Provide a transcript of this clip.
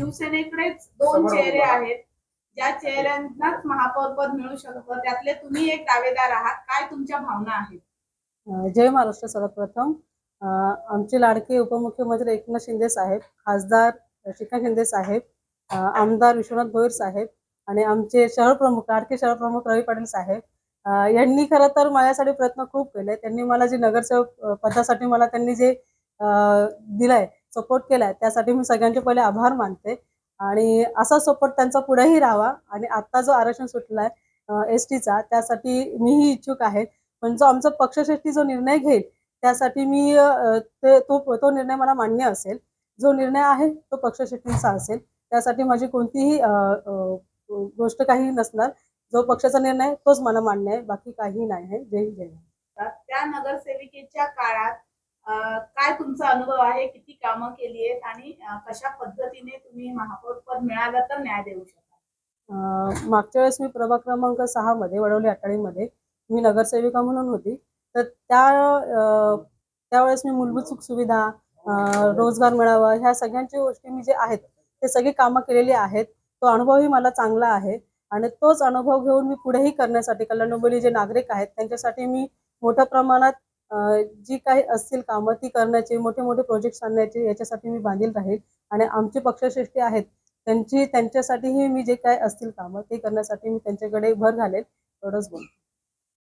शिवसेनेकडेच दोन चेहरे आहेत, ज्या चेहऱ्यांनाच महापौर पद मिळू शकतं, त्यातले तुम्ही एक दावेदार आहात. काय तुमच्या भावना आहेत? जय महाराष्ट्र. सर्वप्रथम आमचे लाडके उपमुख्यमंत्री एकनाथ शिंदे साहेब, खासदार श्रीकांत शिंदे साहेब, आमदार विश्वनाथ भोईर साहेब आणि आमचे शहर प्रमुख लाडके शहर प्रमुख रवी पाटील साहेब यांनी खरं तर माझ्यासाठी प्रयत्न खूप केले. त्यांनी मला जे नगरसेवक पदासाठी मला त्यांनी जे दिलाय, सपोर्ट केलाय, त्यासाठी मी सगळ्यांचे पहिले आभार मानते आणि असा सपोर्ट त्यांचा पुढेही राहावा. आणि आता जो आरक्षण सुटलाय एसटीचा, त्यासाठी मीही इच्छुक आहे. पण जो आमचा पक्षश्रेष्ठी जो निर्णय घेईल त्यासाठी मी तो निर्णय मला मान्य असेल. जो निर्णय आहे तो पक्षश्रेष्ठींचा असेल, त्यासाठी माझी कोणतीही गोष्ट काही नसणार. जो पक्षाचा निर्णय तोच मला मान्य आहे, बाकी काही नाही आहे. जय जय. त्या नगरसेविकेच्या काळात काय तुमचा अनुभव आहे? किती कामं केली आहेत आणि कशा पद्धतीने तुम्ही महापौर पद मिळालं तर न्याय देऊ शकता? मागच्या वेळेस मी प्रभाग क्रमांक 6 मध्ये वडवली अटाळीमध्ये मी नगरसेविका म्हणून होती. तर त्यावेळेस मी मूलभूत सुखसुविधा, रोजगार मेळावा, ह्या सगळ्यांच्या गोष्टी मी जे आहेत ते सगळी कामं केलेली आहेत. तो अनुभवही मला चांगला आहे आणि तोच अनुभव घेऊन मी पुढेही करण्यासाठी कल्याण डोंबिवली जे नागरिक आहेत त्यांच्यासाठी मी मोठ्या प्रमाणात जी काही असतील कामं ती करण्याची, मोठे मोठे प्रोजेक्ट्स आणण्याचे, याच्यासाठी मी बांधील राहील. आणि आमचे पक्षश्रेष्ठी आहेत त्यांच्यासाठीही मी जे काय असतील कामं ते करण्यासाठी मी त्यांच्याकडे भर घालेल. एवढंच बोल.